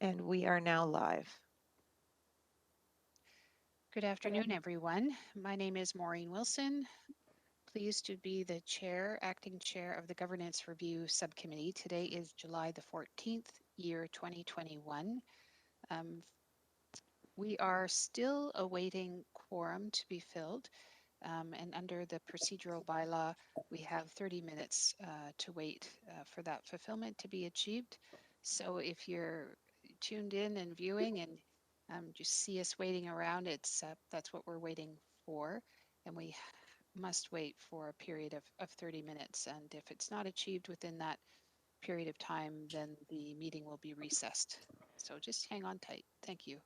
And we are now live. Good afternoon, everyone. My name is Maureen Wilson. Pleased to be the acting chair of the Governance Review Subcommittee. Today is July the 14th, year 2021. We are still awaiting quorum to be filled. And under the procedural bylaw, we have 30 minutes to wait for that fulfillment to be achieved. So if you're tuned in and viewing and just see us waiting around, that's what we're waiting for. And we must wait for a period of 30 minutes. And if it's not achieved within that period of time, then the meeting will be recessed. So just hang on tight. Thank you.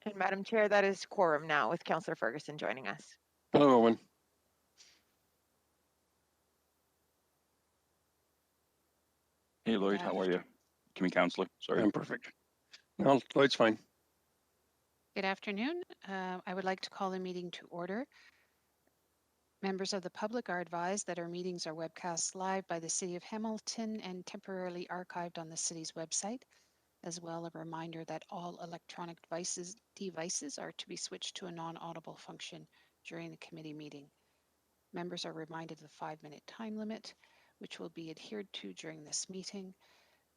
And Madam Chair, that is quorum now with Councillor Ferguson joining us. Hello, Owen. Hey, Lloyd, how are you? Can we councillor? Sorry. I'm perfect. No, Lloyd's fine. Good afternoon. I would like to call the meeting to order. Members of the public are advised that our meetings are webcast live by the City of Hamilton and temporarily archived on the city's website. As well, a reminder that all electronic devices are to be switched to a non-audible function during the committee meeting. Members are reminded of the 5-minute time limit, which will be adhered to during this meeting.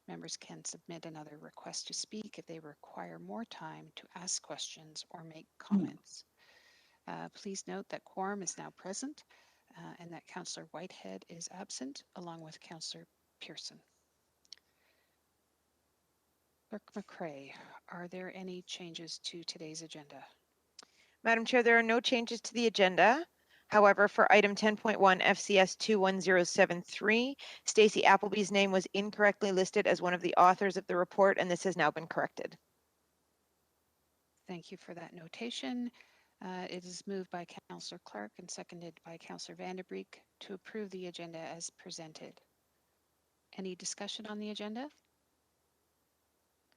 Members can submit another request to speak if they require more time to ask questions or make comments. Please note that quorum is now present and that Councillor Whitehead is absent, along with Councillor Pearson. Clerk McCrae, are there any changes to today's agenda? Madam Chair, there are no changes to the agenda. However, for item 10.1 FCS 21073, Stacey Appleby's name was incorrectly listed as one of the authors of the report, and this has now been corrected. Thank you for that notation. It is moved by Councillor Clark and seconded by Councillor Vanderbeek to approve the agenda as presented. Any discussion on the agenda?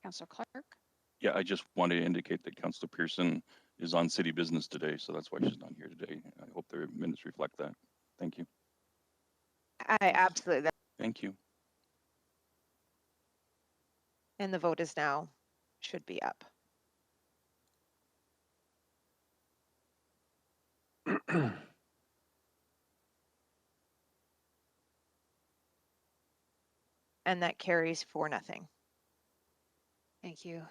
Councillor Clark? Yeah, I just want to indicate that Councilor Pearson is on city business today, so that's why she's not here today. I hope the minutes reflect that. Thank you. Absolutely. Thank you. And the vote is now, should be up. And that carries 4-0. Thank you.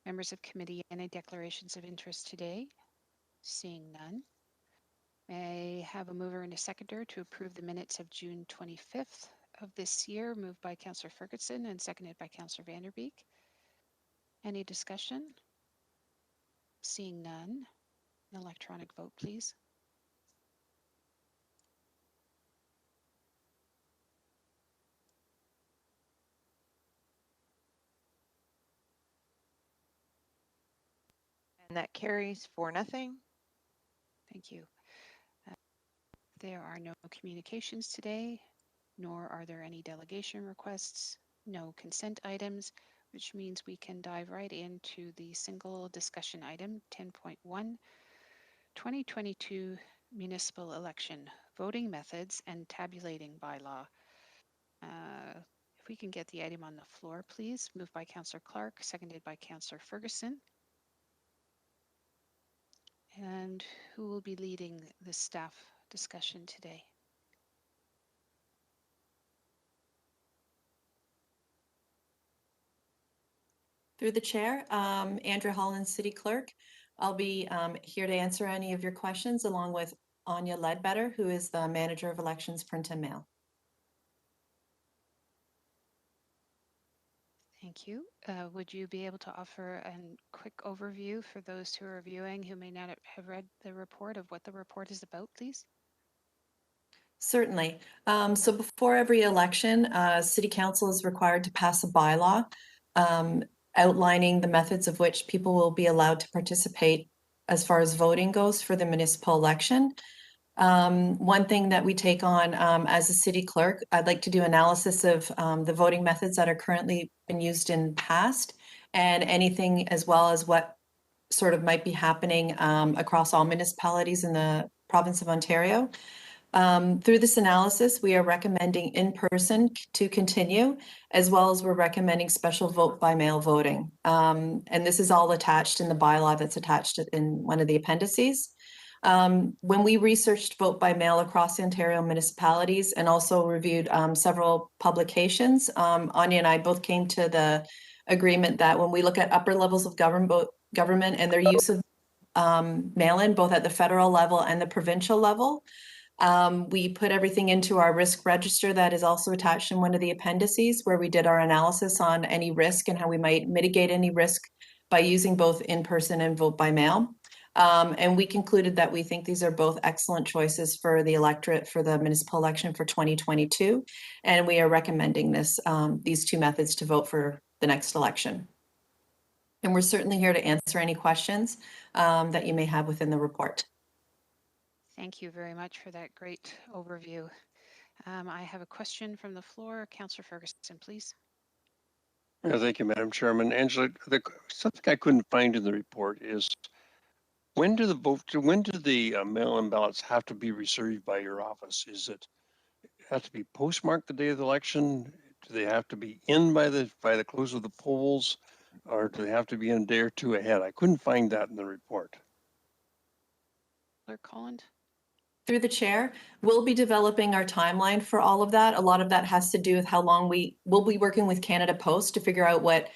Members of committee, any declarations of interest today? Seeing none. May I have a mover and a seconder to approve the minutes of June 25th of this year, moved by Councillor Ferguson and seconded by Councillor Vanderbeek. Any discussion? Seeing none. An electronic vote, please. And that carries 4-0. Thank you. There are no communications today, nor are there any delegation requests, no consent items, which means we can dive right into the single discussion item 10.1, 2022 municipal election, voting methods and tabulating bylaw. If we can get the item on the floor, please. Moved by Councillor Clark, seconded by Councillor Ferguson. And who will be leading the staff discussion today? Through the chair, Andrea Holland, City Clerk. I'll be here to answer any of your questions along with Anya Ledbetter, who is the Manager of Elections Print and Mail. Thank you. Would you be able to offer a quick overview for those who are viewing who may not have read the report of what the report is about, please? Certainly. So before every election, City Council is required to pass a bylaw outlining the methods of which people will be allowed to participate as far as voting goes for the municipal election. One thing that we take on as a city clerk, I'd like to do analysis of the voting methods that are currently been used in past and anything as well as what sort of might be happening across all municipalities in the province of Ontario. Through this analysis, we are recommending in-person to continue, as well as we're recommending special vote by mail voting. And this is all attached in the bylaw that's attached in one of the appendices. When we researched vote by mail across the Ontario municipalities and also reviewed several publications, Anya and I both came to the agreement that when we look at upper levels of government and their use of mail-in, both at the federal level and the provincial level, we put everything into our risk register that is also attached in one of the appendices where we did our analysis on any risk and how we might mitigate any risk by using both in-person and vote by mail. And we concluded that we think these are both excellent choices for the electorate for the municipal election for 2022. And we are recommending these two methods to vote for the next election. And we're certainly here to answer any questions that you may have within the report. Thank you very much for that great overview. I have a question from the floor. Councillor Ferguson, please. Yeah, thank you, Madam Chairman. Angela, something I couldn't find in the report is When do the mail-in ballots have to be received by your office? Is it have to be postmarked the day of the election? Do they have to be in by the close of the polls, or do they have to be in a day or two ahead? I couldn't find that in the report. Clerk Holland? Through the chair, we'll be developing our timeline for all of that. A lot of that has to do with how long will be working with Canada Post to figure out what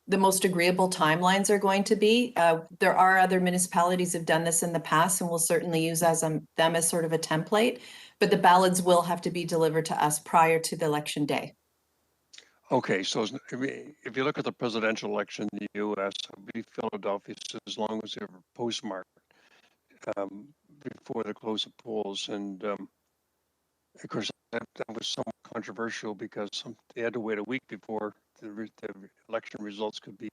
the most agreeable timelines are going to be. There are other municipalities who've done this in the past, and we'll certainly use them as sort of a template, but the ballots will have to be delivered to us prior to the election day. Okay, so if you look at the presidential election in the U.S., Philadelphia, as long as they're postmarked before the close of polls, and of course that was somewhat controversial because they had to wait a week before the election results could be.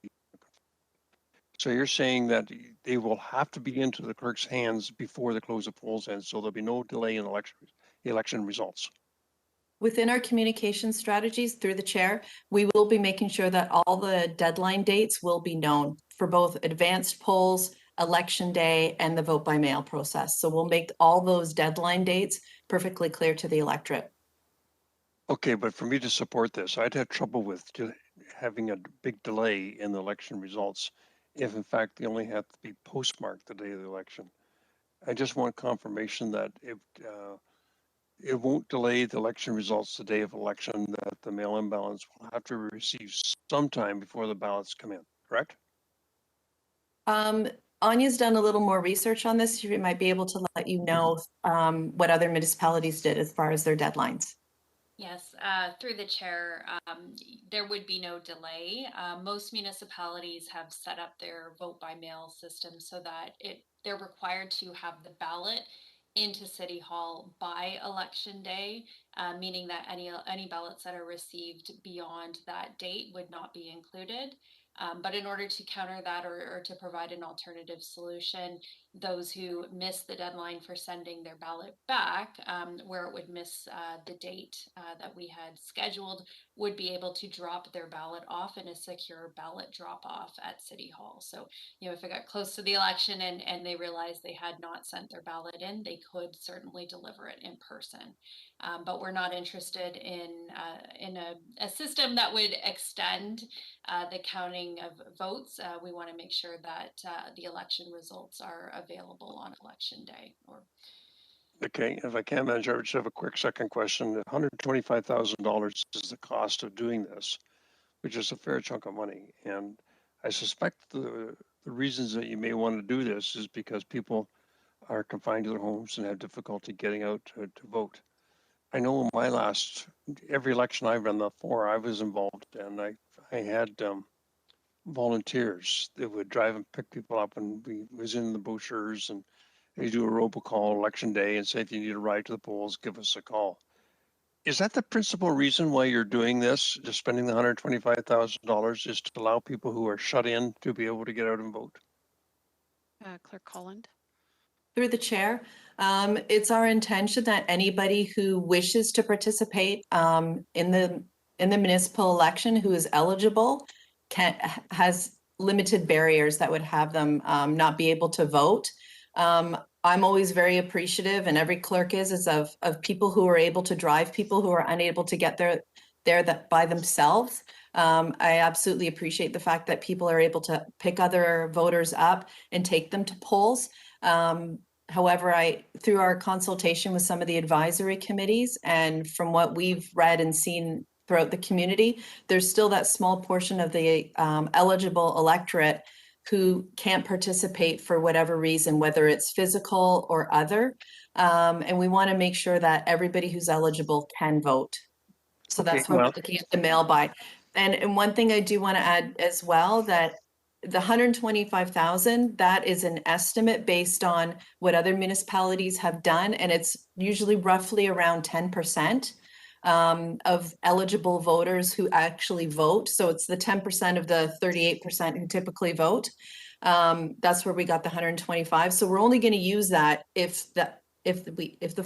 So you're saying that they will have to be into the clerk's hands before the close of polls ends, so there'll be no delay in election results. Within our communication strategies through the chair, we will be making sure that all the deadline dates will be known for both advanced polls, election day, and the vote by mail process. So we'll make all those deadline dates perfectly clear to the electorate. Okay, but for me to support this, I'd have trouble with having a big delay in the election results if in fact they only have to be postmarked the day of the election. I just want confirmation that it won't delay the election results the day of election, that the mail-in ballots will have to be received sometime before the ballots come in, correct? Anya's done a little more research on this. She might be able to let you know what other municipalities did as far as their deadlines. Yes, through the chair, there would be no delay. Most municipalities have set up their vote by mail system so that they're required to have the ballot into City Hall by election day, meaning that any ballots that are received beyond that date would not be included. But in order to counter that or to provide an alternative solution, those who miss the deadline for sending their ballot back, where it would miss the date that we had scheduled, would be able to drop their ballot off in a secure ballot drop off at City Hall. So, if it got close to the election and they realized they had not sent their ballot in, they could certainly deliver it in person. But we're not interested in a system that would extend the counting of votes. We want to make sure that the election results are available on election day. Okay, if I can, Manager, I just have a quick second question. $125,000 is the cost of doing this, which is a fair chunk of money. And I suspect the reasons that you may want to do this is because people are confined to their homes and have difficulty getting out to vote. I know in every election I've run for, I was involved, and I had volunteers that would drive and pick people up, and we was in the brochures, and they do a robocall election day and say, if you need a ride to the polls, give us a call. Is that the principal reason why you're doing this, just spending the $125,000, is to allow people who are shut in to be able to get out and vote? Clerk Holland? Through the chair, it's our intention that anybody who wishes to participate in the municipal election who is eligible has limited barriers that would have them not be able to vote. I'm always very appreciative, and every clerk is of people who are able to drive people who are unable to get there by themselves. I absolutely appreciate the fact that people are able to pick other voters up and take them to polls. However, through our consultation with some of the advisory committees and from what we've read and seen throughout the community, there's still that small portion of the eligible electorate who can't participate for whatever reason, whether it's physical or other. And we want to make sure that everybody who's eligible can vote. So that's why we're looking at the mail by. And one thing I do want to add as well, that the 125,000, that is an estimate based on what other municipalities have done, and it's usually roughly around 10% of eligible voters who actually vote. So it's the 10% of the 38% who typically vote. That's where we got the 125. So we're only going to use that if the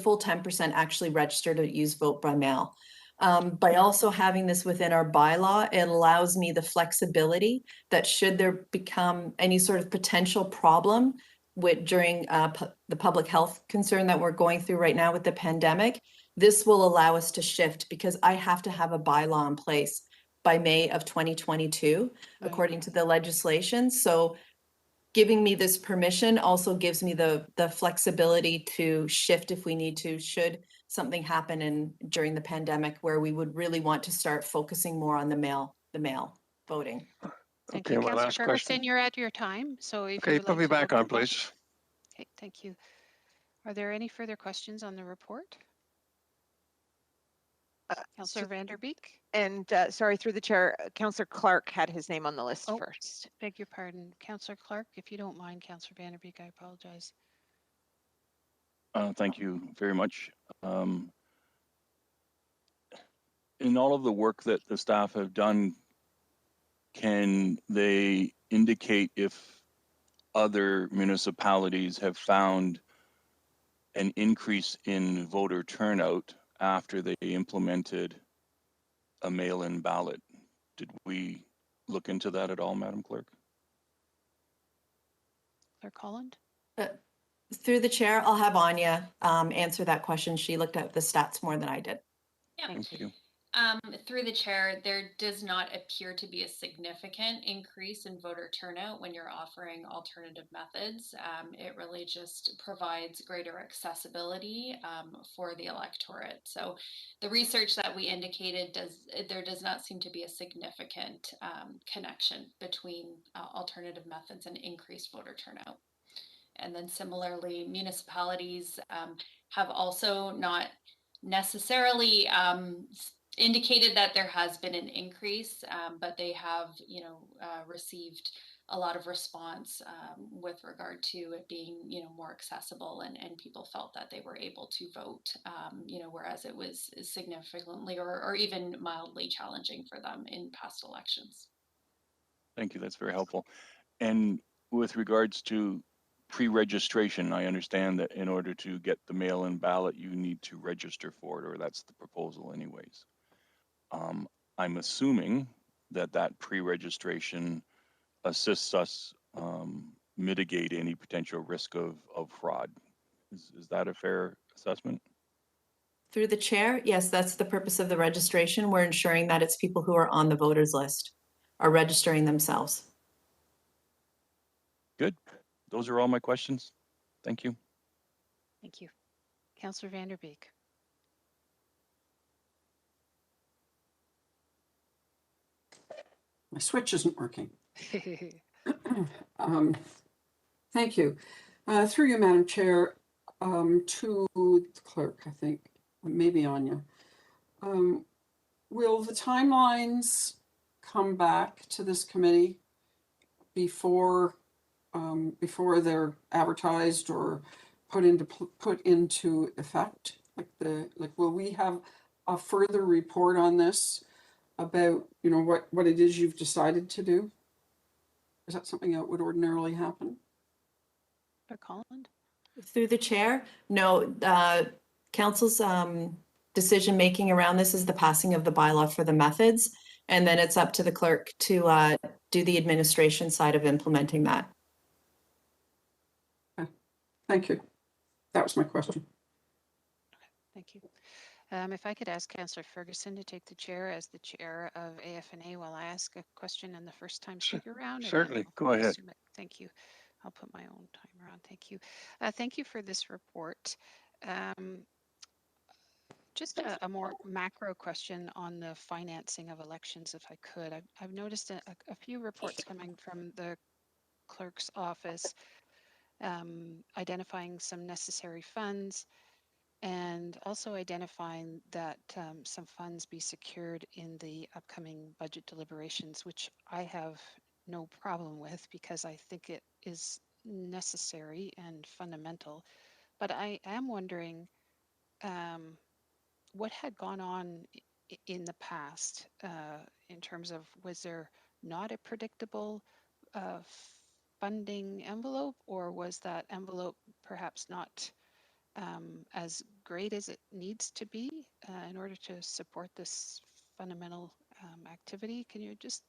full 10% actually register to use vote by mail. By also having this within our bylaw, it allows me the flexibility that should there become any sort of potential problem during the public health concern that we're going through right now with the pandemic, this will allow us to shift because I have to have a bylaw in place by May of 2022, according to the legislation. So giving me this permission also gives me the flexibility to shift if we need to, should something happen during the pandemic where we would really want to start focusing more on the mail voting. Thank Okay, you. my Councillor last Ferguson, question. you're at your time. So if you Okay, would put like me to back go on, move please. Okay, thank you. Are there any further questions on the report? Councillor Vanderbeek? And sorry, through the chair, Councillor Clark had his name on the list Oh. first. Beg your pardon. Councillor Clark, if you don't mind, Councillor Vanderbeek, I apologize. Thank you very much. In all of the work that the staff have done, can they indicate if other municipalities have found an increase in voter turnout after they implemented a mail-in ballot? Did we look into that at all, Madam Clerk? Clerk Holland? Through the chair, I'll have Anya answer that question. She looked at the stats more than I did. Yeah. Thank you. Through the chair, there does not appear to be a significant increase in voter turnout when you're offering alternative methods. It really just provides greater accessibility for the electorate. So the research that we indicated there does not seem to be a significant connection between alternative methods and increased voter turnout. And then similarly, municipalities have also not necessarily indicated that there has been an increase, but they have, received a lot of response with regard to it being, more accessible, and people felt that they were able to vote, whereas it was significantly or even mildly challenging for them in past elections. Thank you, that's very helpful. And with regards to pre-registration, I understand that in order to get the mail-in ballot, you need to register for it, or that's the proposal anyways. I'm assuming that pre-registration assists us mitigate any potential risk of fraud. Is that a fair assessment? Through the chair, yes, that's the purpose of the registration. We're ensuring that it's people who are on the voters list are registering themselves. Good. Those are all my questions. Thank you. Thank you. Councillor Vanderbeek. My switch isn't working. Thank you. Through you, Madam Chair, to the clerk, I think, maybe Anya. Will the timelines come back to this committee before they're advertised or put into effect? Will we have a further report on this about what it is you've decided to do? Is that something that would ordinarily happen? Clerk Holland? Through the chair, no, council's decision making around this is the passing of the bylaw for the methods, and then it's up to the clerk to do the administration side of implementing that. Okay. Thank you. That was my question. Thank you. If I could ask Councillor Ferguson to take the chair as the chair of AFNA while I ask a question in the first time speaker round. Certainly, go ahead. Thank you. I'll put my own timer on. Thank you. Thank you for this report. Just a more macro question on the financing of elections, if I could. I've noticed a few reports coming from the clerk's office identifying some necessary funds, and also identifying that some funds be secured in the upcoming budget deliberations, which I have no problem with because I think it is necessary and fundamental. But I am wondering what had gone on in the past in terms of, was there not a predictable funding envelope, or was that envelope perhaps not as great as it needs to be? in order to support this fundamental activity. Can you just,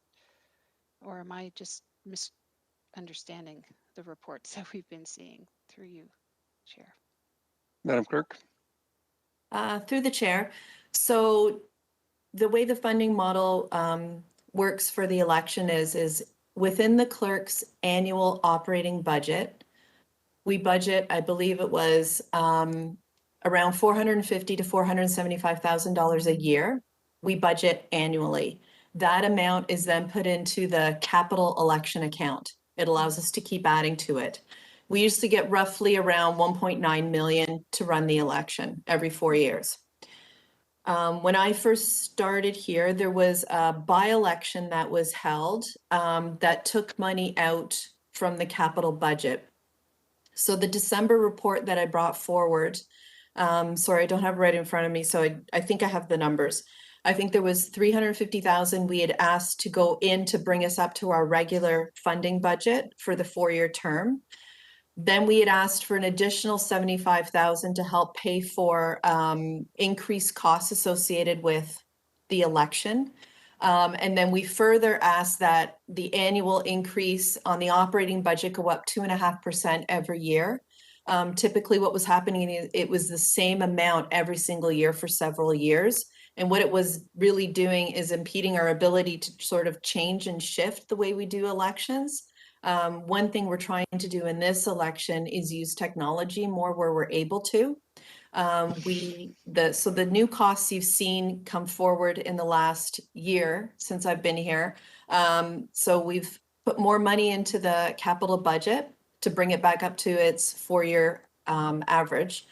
or am I just misunderstanding the reports that we've been seeing through you, Chair? Madam Clerk? Through the chair. So the way the funding model works for the election is within the clerk's annual operating budget. We budget, I believe it was around $450,000 to $475,000 a year. We budget annually. That amount is then put into the capital election account. It allows us to keep adding to it. We used to get roughly around 1.9 million to run the election every 4 years. When I first started here, there was a by-election that was held that took money out from the capital budget. So the December report that I brought forward, sorry, I don't have it right in front of me, so I think I have the numbers. I think there was 350,000 we had asked to go in to bring us up to our regular funding budget for the 4-year term. Then we had asked for an additional 75,000 to help pay for increased costs associated with the election. And then we further asked that the annual increase on the operating budget go up 2.5% every year. Typically what was happening is it was the same amount every single year for several years. And what it was really doing is impeding our ability to sort of change and shift the way we do elections. One thing we're trying to do in this election is use technology more where we're able to. So the new costs you've seen come forward in the last year since I've been here. So we've put more money into the capital budget to bring it back up to its 4-year average.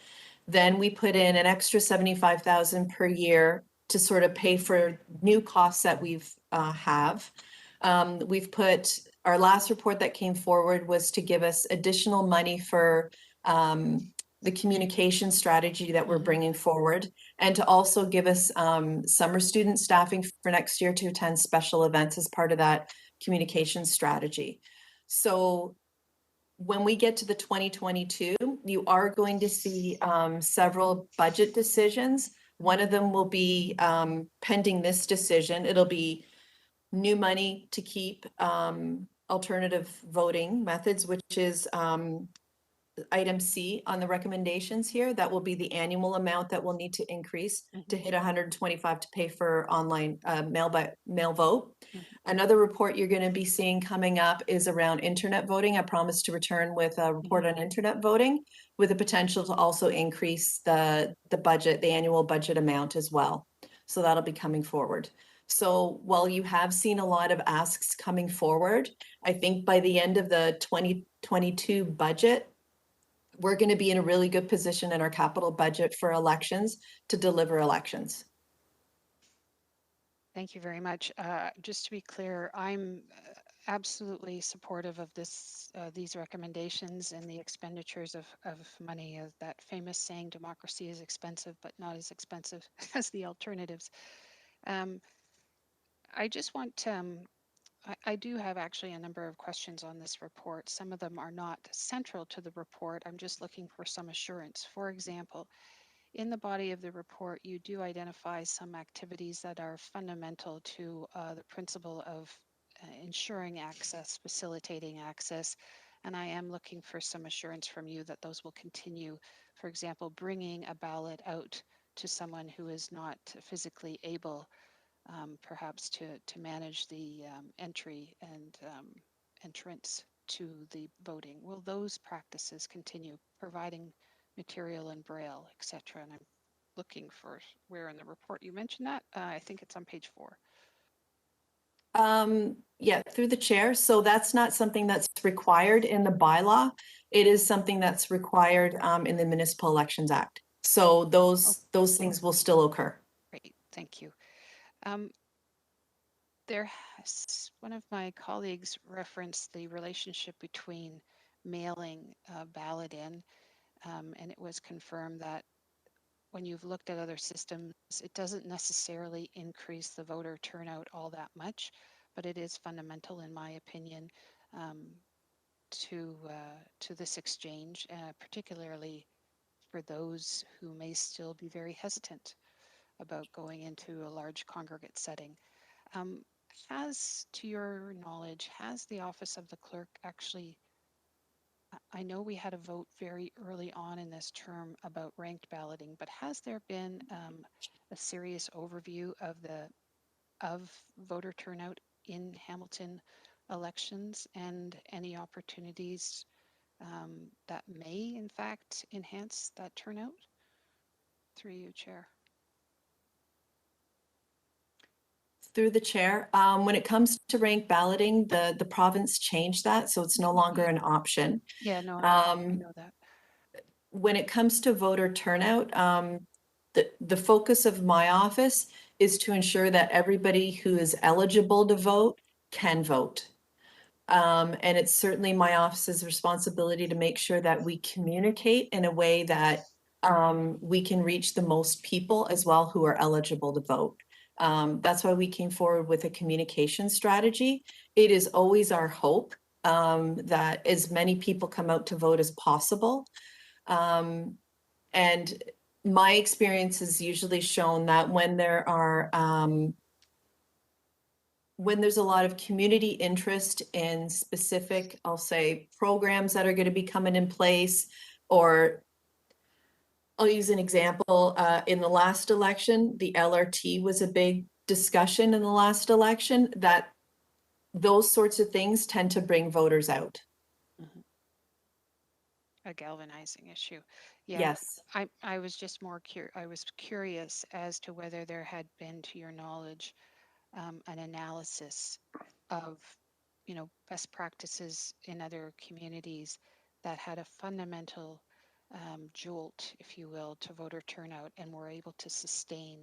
Then we put in an extra 75,000 per year to sort of pay for new costs that we've have. We've put, our last report that came forward was to give us additional money for the communication strategy that we're bringing forward, and to also give us summer student staffing for next year to attend special events as part of that communication strategy. So when we get to the 2022, you are going to see several budget decisions. One of them will be pending this decision. It'll be new money to keep alternative voting methods, which is item C on the recommendations here. That will be the annual amount that we'll need to increase to hit 125 to pay for online mail vote. Another report you're going to be seeing coming up is around internet voting. I promised to return with a report on internet voting, with the potential to also increase the budget, the annual budget amount as well. So that'll be coming forward. So while you have seen a lot of asks coming forward, I think by the end of the 2022 budget, we're going to be in a really good position in our capital budget for elections to deliver elections. Thank you very much. Just to be clear, I'm absolutely supportive of these recommendations and the expenditures of money. That famous saying, democracy is expensive, but not as expensive as the alternatives. I just want, I do have actually a number of questions on this report. Some of them are not central to the report. I'm just looking for some assurance. For example, in the body of the report, you do identify some activities that are fundamental to the principle of ensuring access, facilitating access, and I am looking for some assurance from you that those will continue. For example, bringing a ballot out to someone who is not physically able, perhaps to manage the entry and entrance to the voting. Will those practices continue, providing material in Braille, etc.? And I'm looking for where in the report you mentioned that. I think it's on page 4. Yeah, through the chair. So that's not something that's required in the bylaw. It is something that's required in the Municipal Elections Act. So those things will still occur. Great, thank you. One of my colleagues referenced the relationship between mailing a ballot in, and it was confirmed that when you've looked at other systems, it doesn't necessarily increase the voter turnout all that much, but it is fundamental, in my opinion, to this exchange, particularly for those who may still be very hesitant about going into a large congregate setting. Um, to your knowledge, has the office of the clerk actually, I know we had a vote very early on in this term about ranked balloting, but has there been a serious overview of voter turnout in Hamilton elections and any opportunities that may in fact enhance that turnout? Through you, Chair. Through the chair, when it comes to ranked balloting, the province changed that, so it's no longer an option. Yeah, no, I know that. When it comes to voter turnout, the focus of my office is to ensure that everybody who is eligible to vote can vote. And it's certainly my office's responsibility to make sure that we communicate in a way that we can reach the most people as well who are eligible to vote. That's why we came forward with a communication strategy. It is always our hope that as many people come out to vote as possible. And my experience has usually shown that when there's a lot of community interest in specific, I'll say, programs that are going to be coming in place, or I'll use an example. In the last election, the LRT was a big discussion in the last election, that those sorts of things tend to bring voters out. A galvanizing issue. Yeah, Yes. I was just more I was curious as to whether there had been, to your knowledge, an analysis of, best practices in other communities that had a fundamental jolt, if you will, to voter turnout and were able to sustain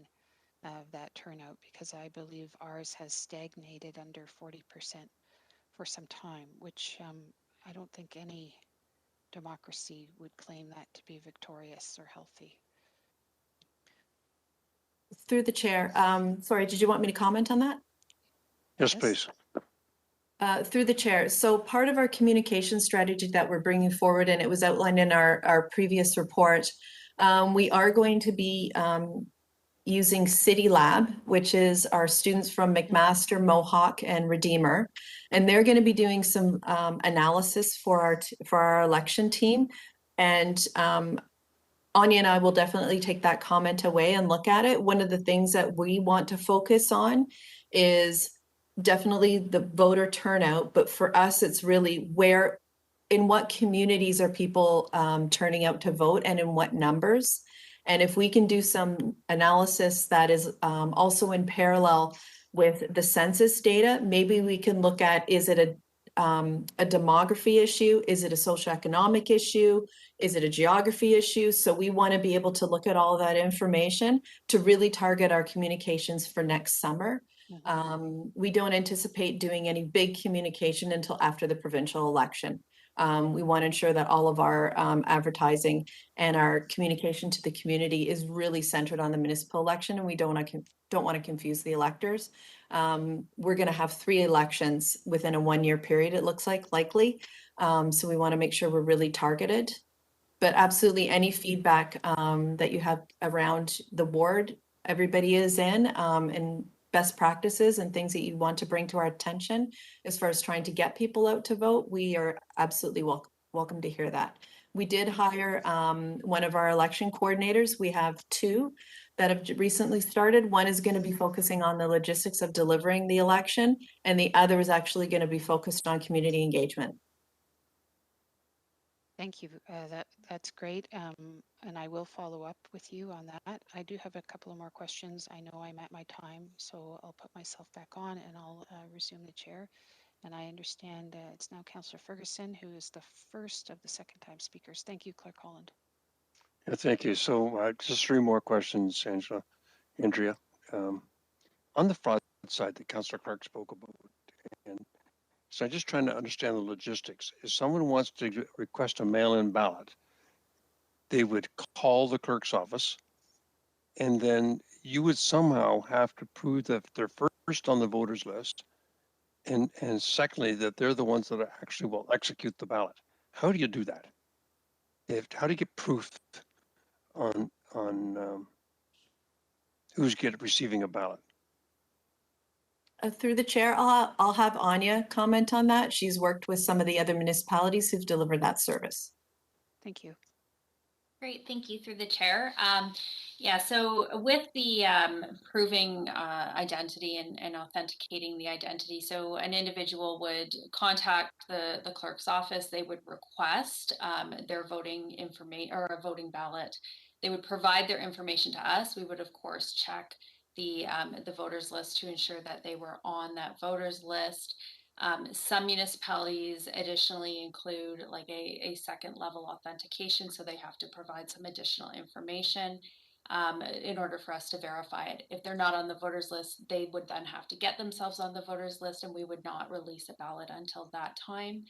that turnout, because I believe ours has stagnated under 40% for some time, which I don't think any democracy would claim that to be victorious or healthy. Through the chair. Sorry, did you want me to comment on that? Yes, please. Through the chair. So part of our communication strategy that we're bringing forward, and it was outlined in our previous report, we are going to be using City Lab, which is our students from McMaster, Mohawk, and Redeemer. And they're going to be doing some analysis for our election team. And Anya and I will definitely take that comment away and look at it. One of the things that we want to focus on is definitely the voter turnout, but for us, it's really in what communities are people turning out to vote and in what numbers. And if we can do some analysis that is also in parallel with the census data, maybe we can look at, is it a demography issue? Is it a socioeconomic issue? Is it a geography issue? So we want to be able to look at all that information to really target our communications for next summer. We don't anticipate doing any big communication until after the provincial election. We want to ensure that all of our advertising and our communication to the community is really centered on the municipal election, and we don't want to confuse the electors. We're going to have 3 elections within a 1-year period, it looks like, likely. So we want to make sure we're really targeted. But absolutely any feedback that you have around the ward, everybody is in, and best practices and things that you want to bring to our attention as far as trying to get people out to vote, we are absolutely welcome to hear that. We did hire one of our election coordinators. We have 2 that have recently started. One is going to be focusing on the logistics of delivering the election, and the other is actually going to be focused on community engagement. Thank you. That's great. And I will follow up with you on that. I do have a couple of more questions. I know I'm at my time, so I'll put myself back on and I'll resume the chair. And I understand it's now Councillor Ferguson, who is the first of the second time speakers. Thank you, Clerk Holland. Yeah, thank you. So just 3 more questions, Andrea. On the fraud side that Councillor Clark spoke about, and so I'm just trying to understand the logistics. If someone wants to request a mail-in ballot, they would call the clerk's office, and then you would somehow have to prove that they're first on the voters list, and secondly, that they're the ones that actually will execute the ballot. How do you do that? How do you get proof on who's receiving a ballot? Through the chair, I'll have Anya comment on that. She's worked with some of the other municipalities who've delivered that service. Thank you. Great, thank you through the chair. Yeah, so with the proving identity and authenticating the identity, so an individual would contact the clerk's office. They would request their voting information or a voting ballot. They would provide their information to us. We would of course check the voters list to ensure that they were on that voters list. Some municipalities additionally include like a second level authentication, so they have to provide some additional information in order for us to verify it. If they're not on the voters list, they would then have to get themselves on the voters list, and we would not release a ballot until that time.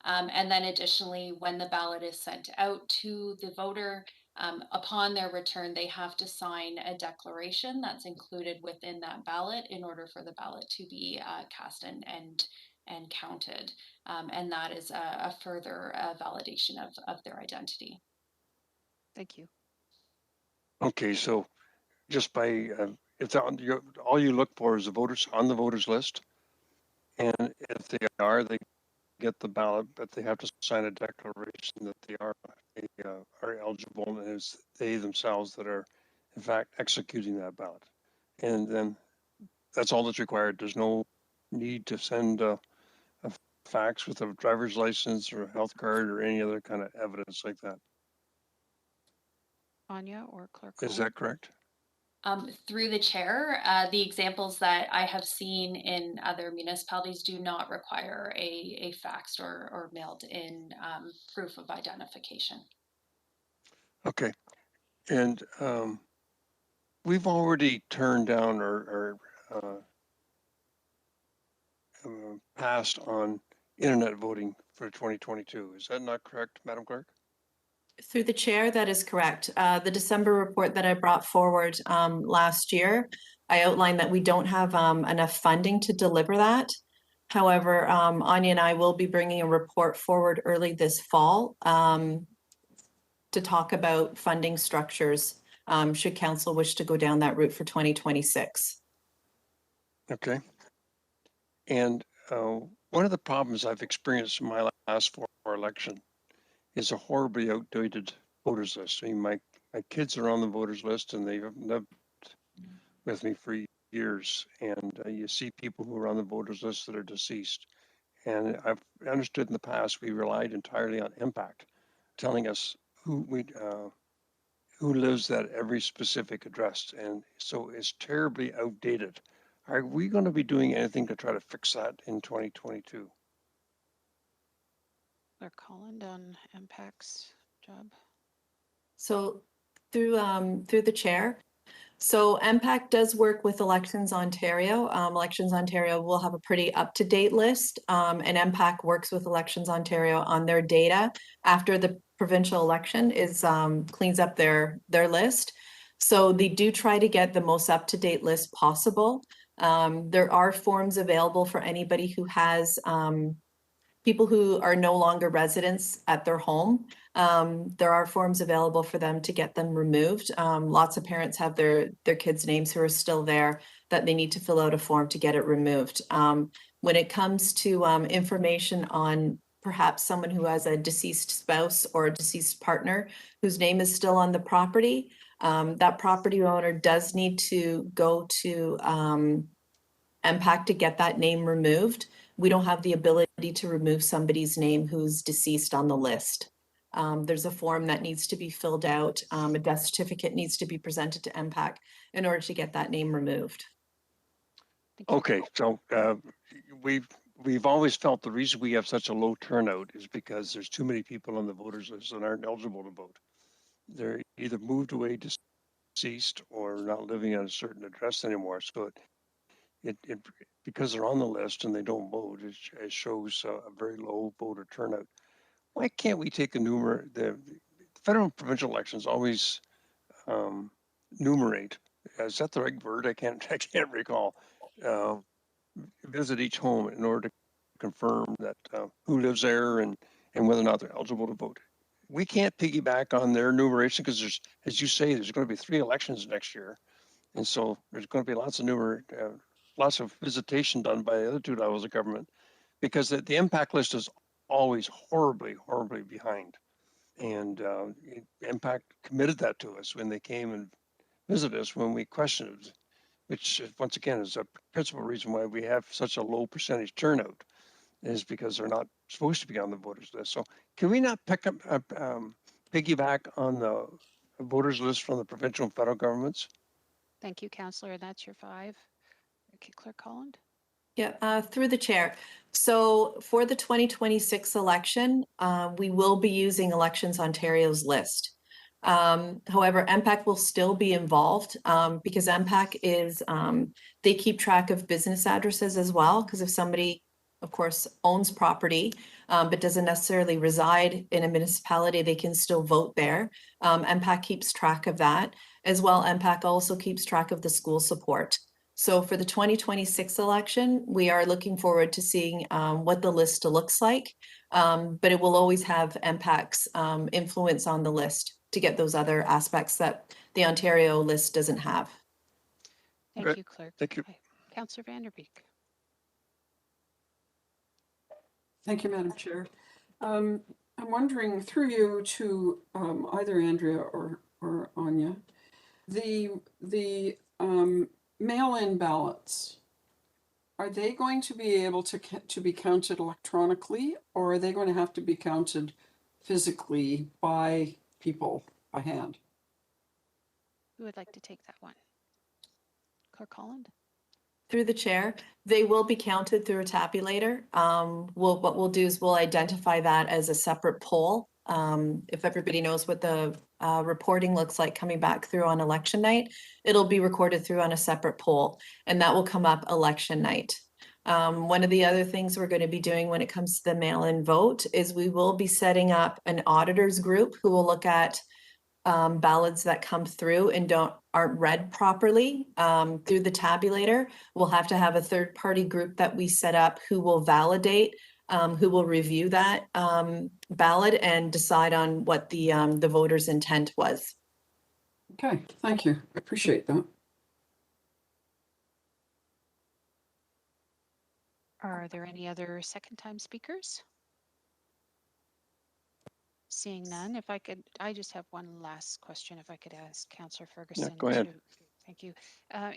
And then additionally, when the ballot is sent out to the voter, upon their return, they have to sign a declaration that's included within that ballot in order for the ballot to be cast and counted. And that is a further validation of their identity. Thank you. Okay, so just by, if all you look for is the voters on the voters list, and if they are, they get the ballot, but they have to sign a declaration that they are eligible, and it's they themselves that are, in fact, executing that ballot. And then that's all that's required. There's no need to send a fax with a driver's license or a health card or any other kind of evidence like that. Anya or Clerk Is Holland? that correct? Through the chair, the examples that I have seen in other municipalities do not require a faxed or mailed in proof of identification. Okay. And we've already turned down or passed on internet voting for 2022. Is that not correct, Madam Clerk? Through the chair, that is correct. The December report that I brought forward last year, I outlined that we don't have enough funding to deliver that. However, Anya and I will be bringing a report forward early this fall to talk about funding structures should council wish to go down that route for 2026. Okay. And one of the problems I've experienced in my last four election is a horribly outdated voters list. I mean, my kids are on the voters list and they've lived with me for years. And you see people who are on the voters list that are deceased. And I've understood in the past, we relied entirely on impact, telling us who lives at every specific address. And so it's terribly outdated. Are we going to be doing anything to try to fix that in 2022? Clerk Holland on MPAC's job. So through the chair. So MPAC does work with Elections Ontario. Elections Ontario will have a pretty up-to-date list, and MPAC works with Elections Ontario on their data after the provincial election is cleans up their list. So they do try to get the most up-to-date list possible. There are forms available for anybody who has people who are no longer residents at their home. There are forms available for them to get them removed. Lots of parents have their kids' names who are still there that they need to fill out a form to get it removed. When it comes to information on perhaps someone who has a deceased spouse or a deceased partner whose name is still on the property, that property owner does need to go to MPAC to get that name removed. We don't have the ability to remove somebody's name who's deceased on the list. There's a form that needs to be filled out. A death certificate needs to be presented to MPAC in order to get that name removed. Okay, so we've always felt the reason we have such a low turnout is because there's too many people on the voters list that aren't eligible to vote. They're either moved away, deceased, or not living at a certain address anymore. So it because they're on the list and they don't vote, it shows a very low voter turnout. Why can't we take the federal and provincial elections always numerate? Is that the right word? I can't recall. Visit each home in order to confirm that who lives there and whether or not they're eligible to vote. We can't piggyback on their numeration because there's, as you say, there's going to be 3 elections next year. And so there's going to be lots of visitation done by the other two levels of government, because the impact list is always horribly, horribly behind. And Impact committed that to us when they came and visited us when we questioned it, which once again is a principal reason why we have such a low percentage turnout, is because they're not supposed to be on the voters list. So can we not piggyback on the voters list from the provincial and federal governments? Thank you, Councillor. That's your 5. Okay, Clerk Holland. Yeah, through the chair. So for the 2026 election, we will be using Elections Ontario's list. However, MPAC will still be involved because MPAC is, they keep track of business addresses as well, because if somebody, of course, owns property, but doesn't necessarily reside in a municipality, they can still vote there. MPAC keeps track of that. As well, MPAC also keeps track of the school support. So for the 2026 election, we are looking forward to seeing what the list looks like, but it will always have MPAC's influence on the list to get those other aspects that the Ontario list doesn't have. Thank Right. you, Clerk. Thank you. Councillor Vanderbeek. Thank you, Madam Chair. I'm wondering through you to either Andrea or Anya, the mail-in ballots, are they going to be able to be counted electronically, or are they going to have to be counted physically by people by hand? Who would like to take that one? Clerk Holland. Through the chair, they will be counted through a tabulator. What we'll do is we'll identify that as a separate poll. If everybody knows what the reporting looks like coming back through on election night, it'll be recorded through on a separate poll, and that will come up election night. One of the other things we're going to be doing when it comes to the mail-in vote is we will be setting up an auditors group who will look at ballots that come through and aren't read properly through the tabulator. We'll have to have a third-party group that we set up who will validate, who will review that ballot and decide on what the voter's intent was. Okay, thank you. I appreciate that. Are there any other second-time speakers? Seeing none, I just have one last question, if I could ask Councillor Ferguson. go ahead. Thank you.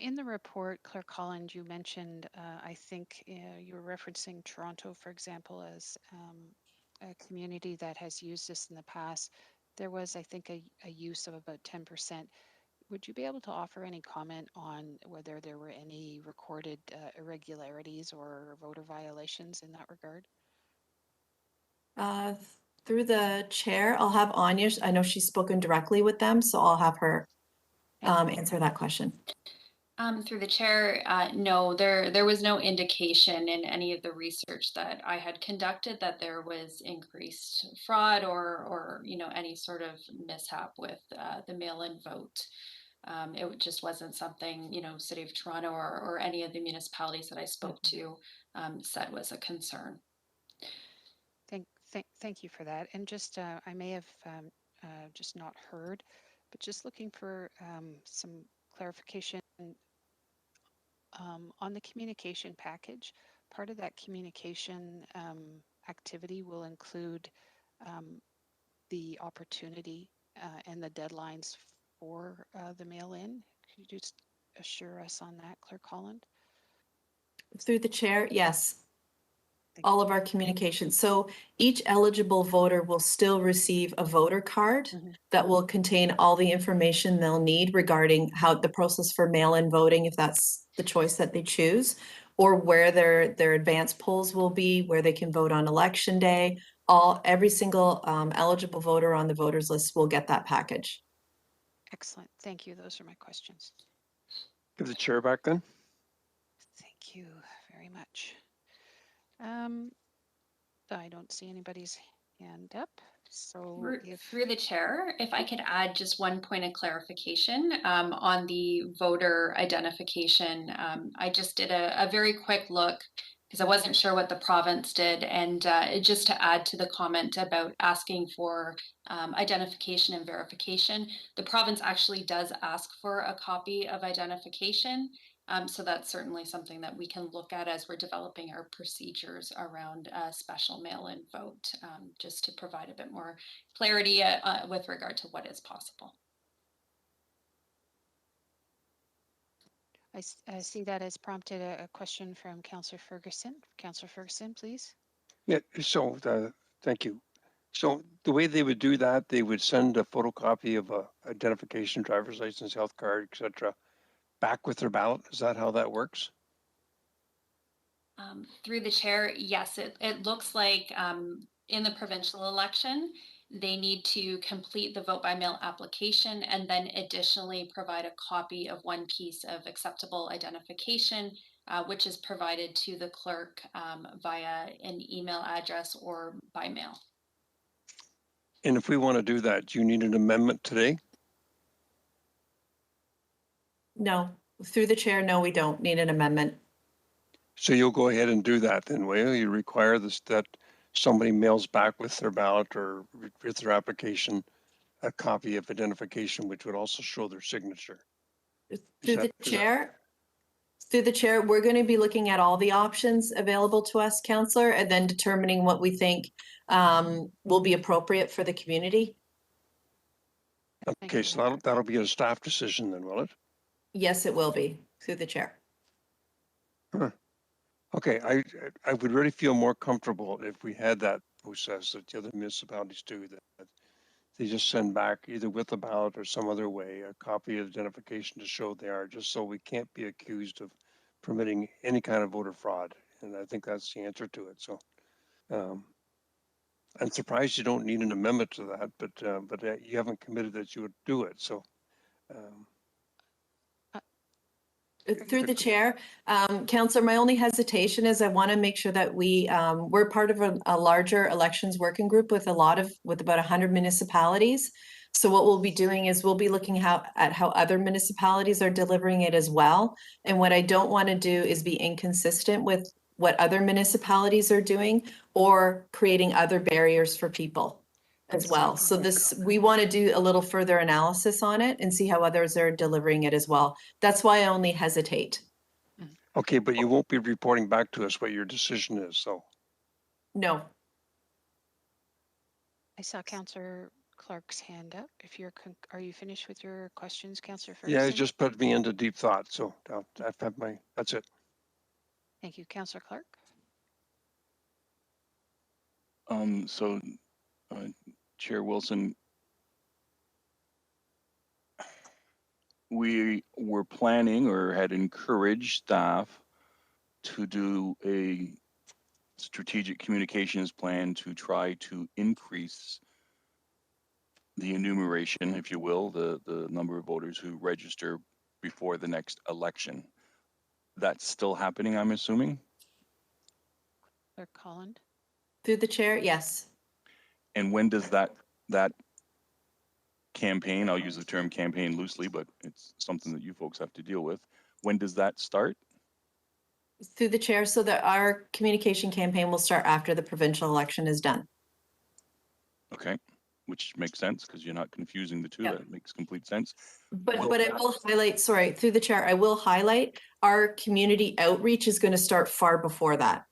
In the report, Clerk Holland, you mentioned, I think you were referencing Toronto, for example, as a community that has used this in the past. There was, I think, a use of about 10%. Would you be able to offer any comment on whether there were any recorded irregularities or voter violations in that regard? Through the chair, I'll have Anya. I know she's spoken directly with them, so I'll have her answer that question. Through the chair, no, there was no indication in any of the research that I had conducted that there was increased fraud or any sort of mishap with the mail-in vote. It just wasn't something, City of Toronto or any of the municipalities that I spoke to said was a concern. Thank you for that. And just, I may have just not heard, but just looking for some clarification on the communication package. Part of that communication activity will include the opportunity and the deadlines for the mail-in. Could you just assure us on that, Clerk Holland? Through the chair, yes. All of our communication. So each eligible voter will still receive a voter card that will contain all the information they'll need regarding how the process for mail-in voting, if that's the choice that they choose, or where their advance polls will be, where they can vote on election day. Every single eligible voter on the voters list will get that package. Excellent. Thank you. Those are my questions. Give the chair back then. Thank you very much. I don't see anybody's hand up. So through the chair, if I could add just one point of clarification on the voter identification. I just did a very quick look because I wasn't sure what the province did. And just to add to the comment about asking for identification and verification, the province actually does ask for a copy of identification. So that's certainly something that we can look at as we're developing our procedures around special mail-in vote, just to provide a bit more clarity with regard to what is possible. I see that has prompted a question from Councillor Ferguson. Councillor Ferguson, please. Yeah, so thank you. So the way they would do that, they would send a photocopy of a identification, driver's license, health card, etc., back with their ballot. Is that how that works? Through the chair, yes, it looks like in the provincial election, they need to complete the vote by mail application and then additionally provide a copy of one piece of acceptable identification, which is provided to the clerk via an email address or by mail. And if we want to do that, do you need an amendment today? No, through the chair, no, we don't need an amendment. So you'll go ahead and do that then, will you? You require this, that somebody mails back with their ballot or with their application, a copy of identification, which would also show their signature. Through the chair, we're going to be looking at all the options available to us, Councillor, and then determining what we think will be appropriate for the community. Okay, so that'll be a staff decision then, will it? Yes, it will be, through the chair. Huh. Okay, I would really feel more comfortable if we had that process that the other municipalities do, that they just send back either with a ballot or some other way, a copy of identification to show they are, just so we can't be accused of permitting any kind of voter fraud. And I think that's the answer to it. So I'm surprised you don't need an amendment to that, but you haven't committed that you would do it. So through the chair, Councillor, my only hesitation is I want to make sure that we're part of a larger elections working group with about 100 municipalities. So what we'll be doing is we'll be looking at how other municipalities are delivering it as well. And what I don't want to do is be inconsistent with what other municipalities are doing or creating other barriers for people as well. So we want to do a little further analysis on it and see how others are delivering it as well. That's why I only hesitate. okay, but you won't be reporting back to us what your decision is, so. No. I saw Councillor Clark's hand up. Are you finished with your questions, Councillor Ferguson? Yeah, it just put me into deep thought. So that's it. Thank you, Councillor Clark. Chair Wilson, we were planning or had encouraged staff to do a strategic communications plan to try to increase the enumeration, if you will, the number of voters who register before the next election. That's still happening, I'm assuming? Clerk Holland. Through the chair, yes. And when does that campaign, I'll use the term campaign loosely, but it's something that you folks have to deal with. When does that start? Through the chair, so that our communication campaign will start after the provincial election is done. Okay, which makes sense because you're not confusing the two. Yep. That makes complete sense. But I will highlight, sorry, through the chair, I will highlight our community outreach is going to start far before that.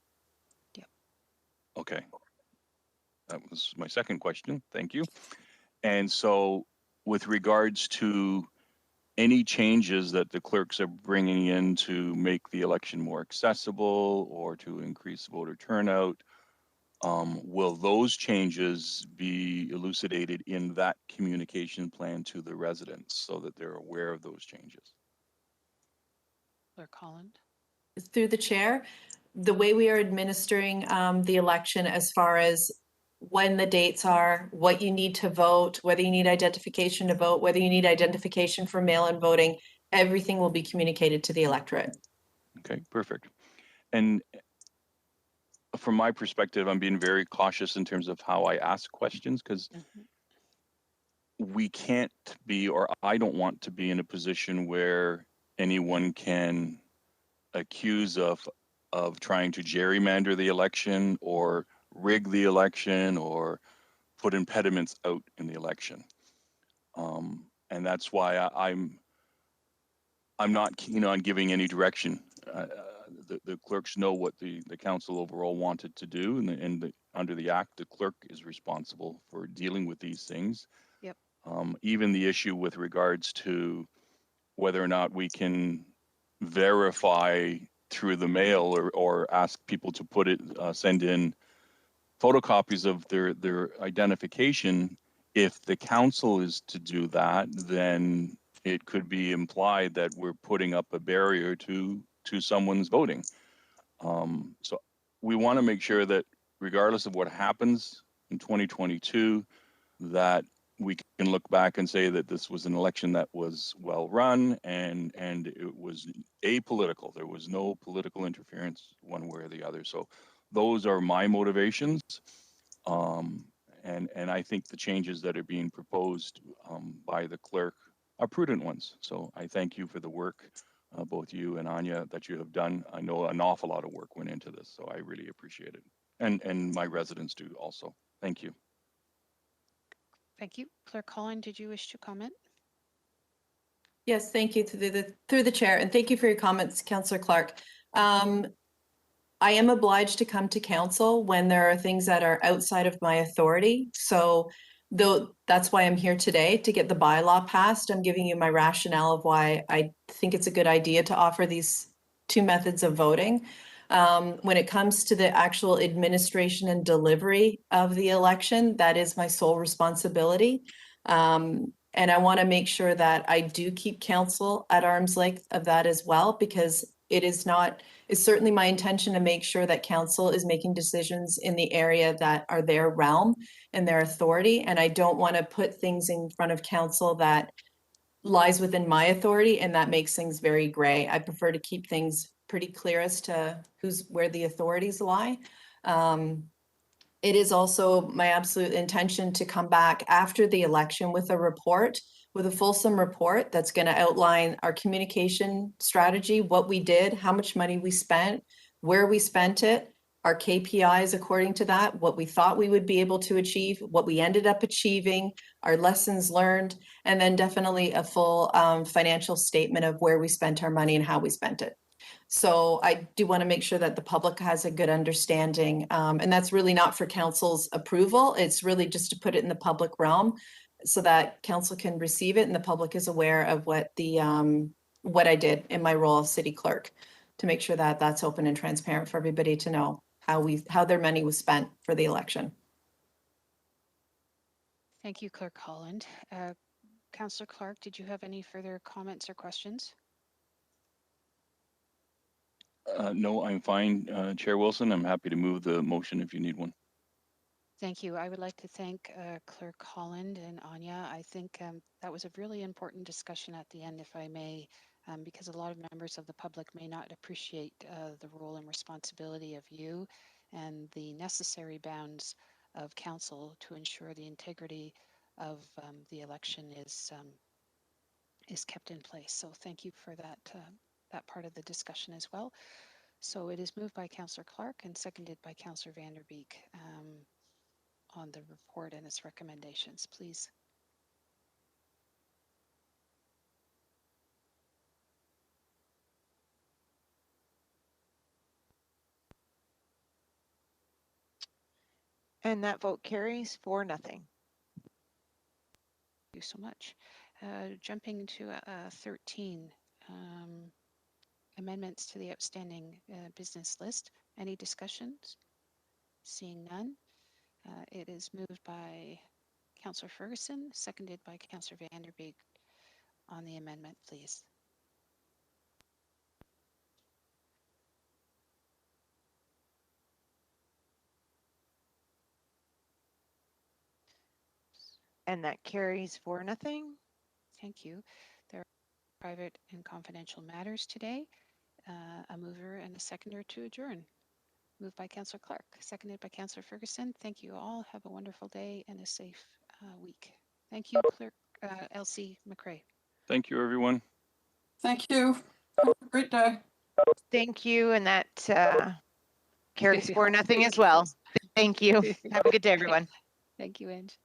Okay. That was my second question. Thank you. And so with regards to any changes that the clerks are bringing in to make the election more accessible or to increase voter turnout, will those changes be elucidated in that communication plan to the residents so that they're aware of those changes? Clerk Holland. Through the chair, the way we are administering the election as far as when the dates are, what you need to vote, whether you need identification to vote, whether you need identification for mail-in voting, everything will be communicated to the electorate. Okay, perfect. And from my perspective, I'm being very cautious in terms of how I ask questions because we can't be, or I don't want to be in a position where anyone can accuse of of trying to gerrymander the election or rig the election or put impediments out in the election. And that's why I'm not keen on giving any direction. The clerks know what the council overall wanted to do, and under the act, the clerk is responsible for dealing with these things. Yep. Even the issue with regards to whether or not we can verify through the mail or ask people to put it, send in photocopies of their identification. If the council is to do that, then it could be implied that we're putting up a barrier to someone's voting. So we want to make sure that regardless of what happens in 2022, that we can look back and say that this was an election that was well run and it was apolitical. There was no political interference one way or the other. So those are my motivations. And I think the changes that are being proposed by the clerk are prudent ones. So I thank you for the work, both you and Anya, that you have done. I know an awful lot of work went into this, so I really appreciate it. And my residents do also. Thank you. Thank you. Clerk Holland, did you wish to comment? Yes, thank you through the chair, and thank you for your comments, Councillor Clark. I am obliged to come to council when there are things that are outside of my authority. So though that's why I'm here today, to get the bylaw passed. I'm giving you my rationale of why I think it's a good idea to offer these two methods of voting. When it comes to the actual administration and delivery of the election, that is my sole responsibility. And I want to make sure that I do keep council at arm's length of that as well, because it's certainly my intention to make sure that council is making decisions in the area that are their realm and their authority. And I don't want to put things in front of council that lies within my authority, and that makes things very gray. I prefer to keep things pretty clear as to where the authorities lie. It is also my absolute intention to come back after the election with a fulsome report that's going to outline our communication strategy, what we did, how much money we spent, where we spent it, our KPIs according to that, what we thought we would be able to achieve, what we ended up achieving, our lessons learned, and then definitely a full financial statement of where we spent our money and how we spent it. So I do want to make sure that the public has a good understanding. And that's really not for council's approval. It's really just to put it in the public realm so that council can receive it and the public is aware of what I did in my role as city clerk, to make sure that that's open and transparent for everybody to know how their money was spent for the election. Thank you, Clerk Holland. Councillor Clark, did you have any further comments or questions? No, I'm fine, Chair Wilson. I'm happy to move the motion if you need one. Thank you. I would like to thank Clerk Holland and Anya. I think that was a really important discussion at the end, if I may, because a lot of members of the public may not appreciate the role and responsibility of you and the necessary bounds of council to ensure the integrity of the election is kept in place. So thank you for that part of the discussion as well. So it is moved by Councillor Clark and seconded by Councillor Vanderbeek on the report and its recommendations, please. And that vote carries 4-0. Thank you so much. Jumping to 13, amendments to the outstanding business list. Any discussions? Seeing none. It is moved by Councillor Ferguson, seconded by Councillor Vanderbeek on the amendment, please. And that carries 4-0. Thank you. There are private and confidential matters today. A mover and a seconder to adjourn. Moved by Councillor Clark, seconded by Councillor Ferguson. Thank you all. Have a wonderful day and a safe week. Thank you, Clerk Elsie McRae. Thank you, everyone. Thank you. Have a great day. Thank you, and that carries for nothing Thank as you, well. Chris. Thank you. Have a good day, everyone. Thank you, Ange.